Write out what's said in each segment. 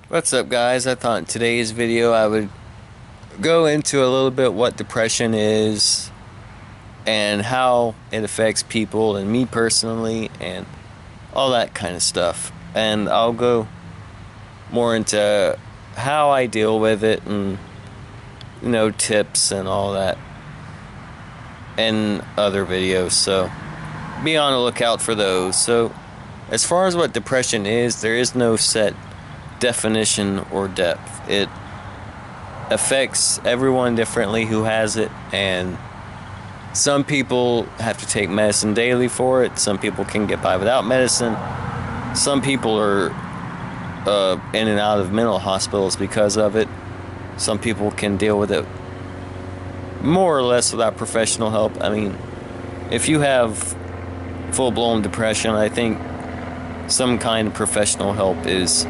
What's up, guys? I thought in today's video I would go into a little bit what depression is and how it affects people and me personally and all that kind of stuff. And I'll go more into how I deal with it and tips and all that in other videos. So be on the lookout for those. So as far as what depression is, there is no set definition or depth. It affects everyone differently who has it, and some people have to take medicine daily for it. Some people can get by without medicine. Some people are in and out of mental hospitals because of it. Some people can deal with it more or less without professional help. I mean, if you have full-blown depression, I think some kind of professional help is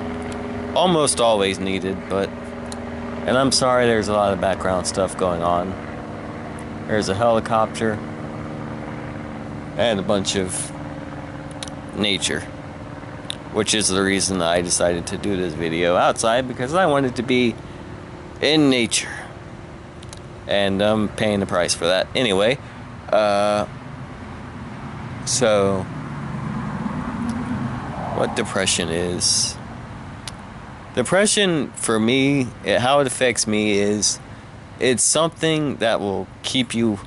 almost always needed. And I'm sorry, there's a lot of background stuff going on. There's a helicopter and a bunch of nature, which is the reason I decided to do this video outside, because I wanted to be in nature, and I'm paying the price for that anyway. So what depression is? Depression, for me, how it affects me is it's something that will keep you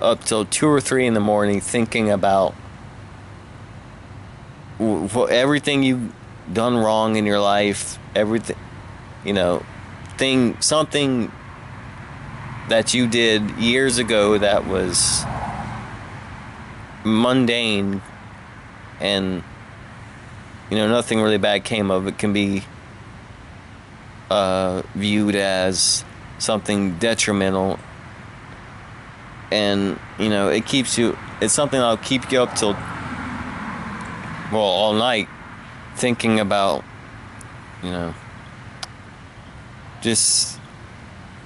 up till 2 or 3 in the morning thinking about everything you've done wrong in your life, everything, something that you did years ago that was mundane and, nothing really bad came of it, can be viewed as something detrimental, and it's something that'll keep you up till all night thinking about just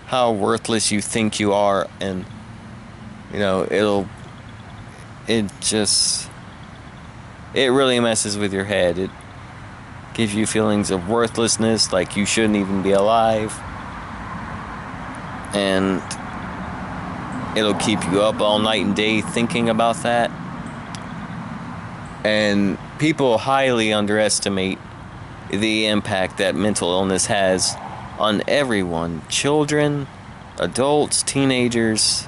how worthless you think you are, and it really messes with your head. It gives you feelings of worthlessness, like you shouldn't even be alive, and it'll keep you up all night and day thinking about that. And people highly underestimate the impact that mental illness has on everyone: children, adults, teenagers.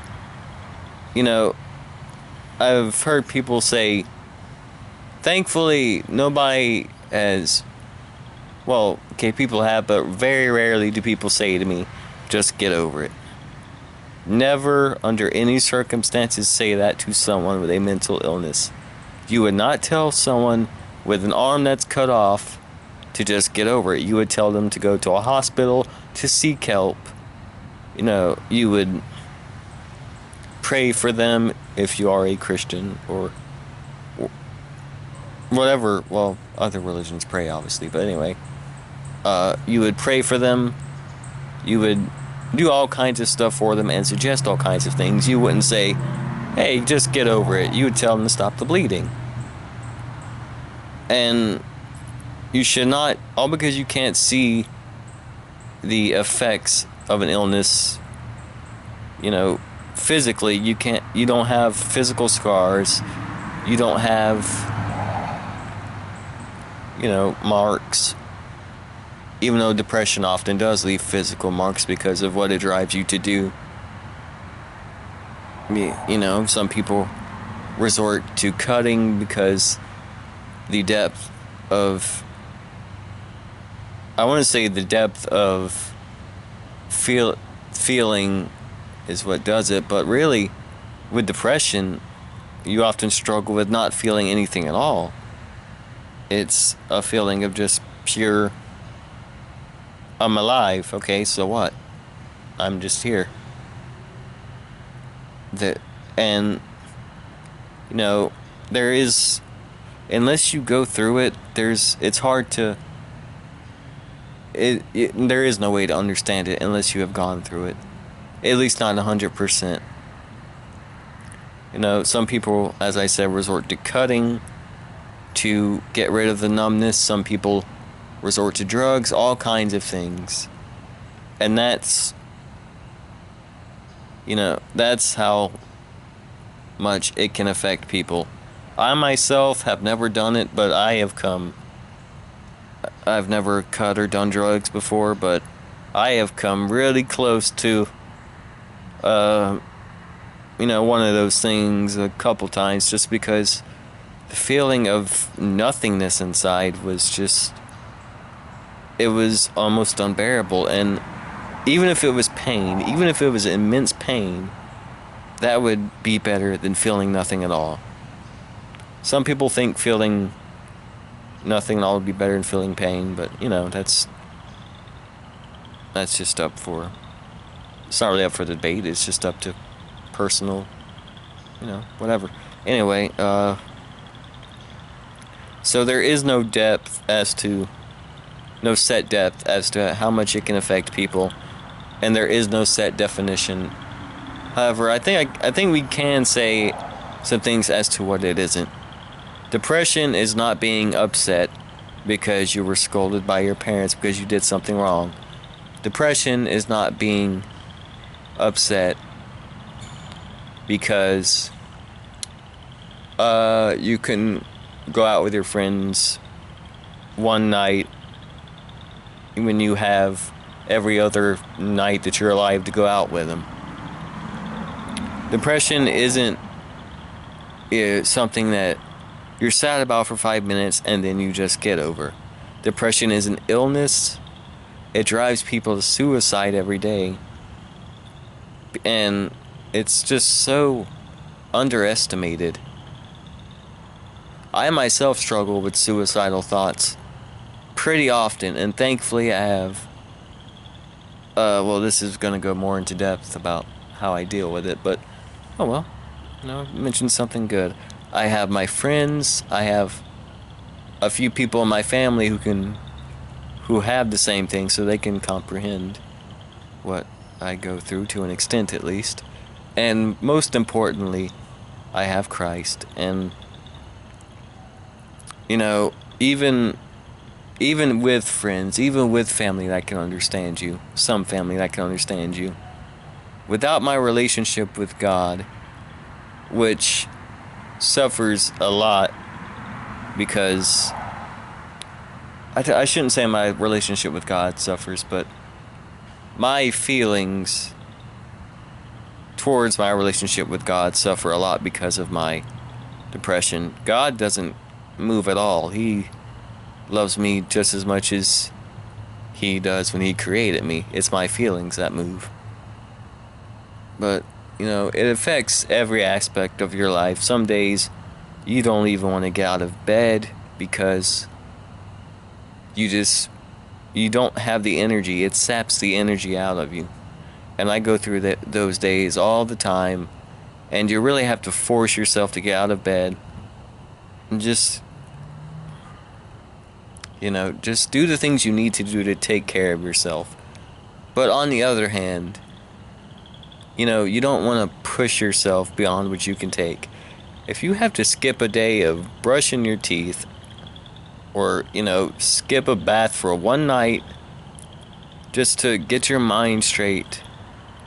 I've heard people say, thankfully nobody has, people have, but very rarely do people say to me, just get over it. Never, under any circumstances, say that to someone with a mental illness. You would not tell someone with an arm that's cut off to just get over it. You would tell them to go to a hospital to seek help. You would pray for them if you are a Christian, or whatever. Well, other religions pray, obviously, but anyway, you would pray for them. You would do all kinds of stuff for them and suggest all kinds of things. You wouldn't say, hey, just get over it. You would tell them to stop the bleeding. And you should not, all because you can't see the effects of an illness, physically, you don't have physical scars, you don't have, marks, even though depression often does leave physical marks because of what it drives you to do. Some people resort to cutting because the depth of feeling is what does it. But really, with depression, you often struggle with not feeling anything at all. It's a feeling of just pure, I'm alive, okay, so what? I'm just here. There is, unless you go through it, it's hard to, there is no way to understand it unless you have gone through it. At least not 100%. Some people, as I said, resort to cutting to get rid of the numbness. Some people resort to drugs, all kinds of things. And that's, that's how much it can affect people. I myself have never done it, but I've never cut or done drugs before, but I have come really close to, one of those things a couple times, just because the feeling of nothingness inside it was almost unbearable. And even if it was pain, even if it was immense pain, that would be better than feeling nothing at all. Some people think feeling nothing at all would be better than feeling pain, but that's just it's not really up for debate. It's just up to personal, whatever. Anyway, so there is no set depth as to how much it can affect people, and there is no set definition. However, I think we can say some things as to what it isn't. Depression is not being upset because you were scolded by your parents because you did something wrong. Depression is not being upset because you can go out with your friends one night when you have every other night that you're alive to go out with them. Depression isn't something that you're sad about for 5 minutes and then you just get over. Depression is an illness. It drives people to suicide every day. And it's just so underestimated. I myself struggle with suicidal thoughts pretty often, and thankfully I have. This is going to go more into depth about how I deal with it, but oh well, I mentioned something good. I have my friends, I have a few people in my family who have the same thing, so they can comprehend what I go through to an extent at least. And most importantly, I have Christ. And even with friends, even with family that can understand you, some family that can understand you, without my relationship with God, which suffers a lot because I shouldn't say my relationship with God suffers, but my feelings towards my relationship with God suffer a lot because of my depression. God doesn't move at all. He loves me just as much as He does when He created me. It's my feelings that move. But, it affects every aspect of your life. Some days you don't even want to get out of bed because you don't have the energy. It saps the energy out of you. And I go through those days all the time, and you really have to force yourself to get out of bed and just do the things you need to do to take care of yourself. But on the other hand, you don't want to push yourself beyond what you can take. If you have to skip a day of brushing your teeth, or, skip a bath for one night just to get your mind straight,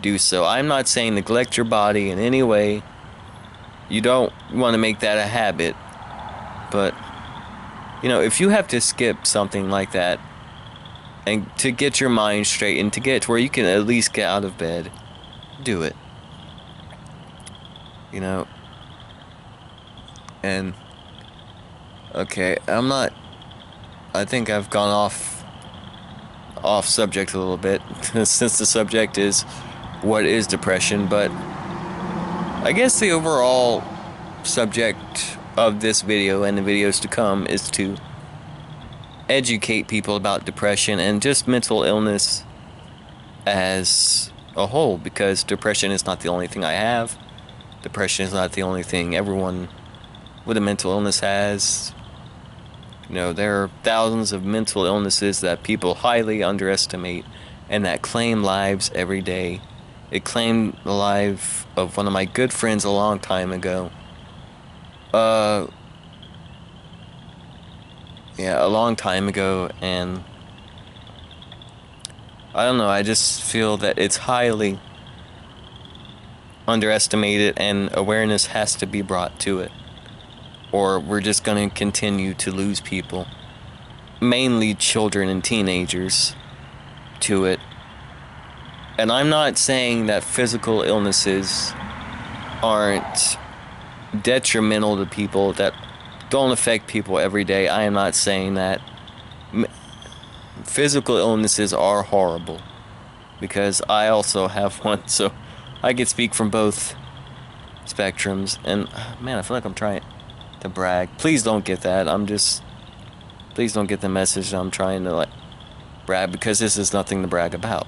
do so. I'm not saying neglect your body in any way. You don't want to make that a habit. But, if you have to skip something like that and to get your mind straight and to get to where you can at least get out of bed, do it. And okay, I think I've gone off subject a little bit since the subject is what is depression, but I guess the overall subject of this video and the videos to come is to educate people about depression and just mental illness as a whole, because depression is not the only thing I have. Depression is not the only thing everyone with a mental illness has. There are thousands of mental illnesses that people highly underestimate and that claim lives every day. It claimed the life of one of my good friends a long time ago. yeah, a long time ago, and I don't know, I just feel that it's highly underestimated and awareness has to be brought to it, or we're just going to continue to lose people, mainly children and teenagers, to it. And I'm not saying that physical illnesses aren't detrimental to people, that don't affect people every day. I am not saying that. Physical illnesses are horrible, because I also have one, so I can speak from both spectrums. And man, I feel like I'm trying to brag. Please don't get that. Please don't get the message that I'm trying to like brag, because this is nothing to brag about.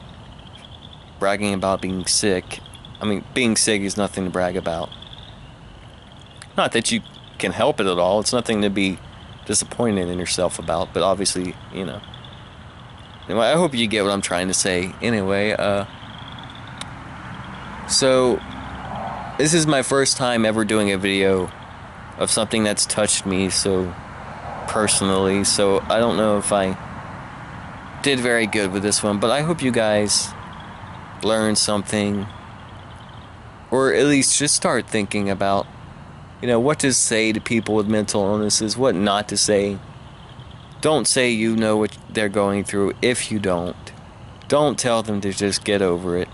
Bragging about being sick, I mean, being sick is nothing to brag about. Not that you can help it at all. It's nothing to be disappointed in yourself about, but obviously, you know. Anyway, I hope you get what I'm trying to say. Anyway, so this is my first time ever doing a video of something that's touched me so personally, so I don't know if I did very good with this one, but I hope you guys learned something, or at least just start thinking about, you know, what to say to people with mental illnesses, what not to say. Don't say you know what they're going through if you don't. Don't tell them to just get over it.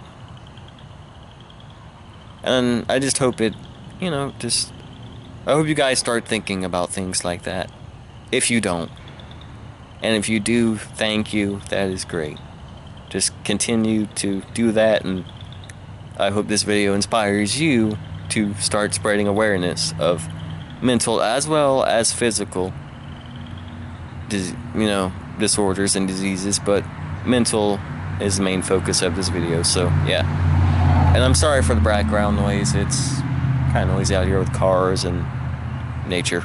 And I just hope it, you know, I hope you guys start thinking about things like that. If you don't. And if you do, thank you. That is great. Just continue to do that, and I hope this video inspires you to start spreading awareness of mental as well as physical disorders and diseases, but mental is the main focus of this video. So yeah, and I'm sorry for the background noise. It's kind of noisy out here with cars and nature,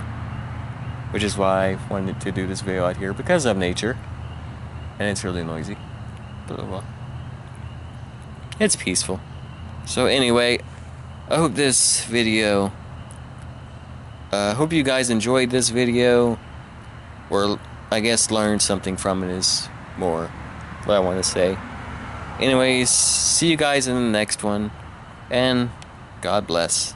which is why I wanted to do this video out here, because of nature, and it's really noisy, but well, it's peaceful. So anyway, I hope this video, hope you guys enjoyed this video, or I guess learned something from it is more what I want to say. Anyways, see you guys in the next one, and God bless.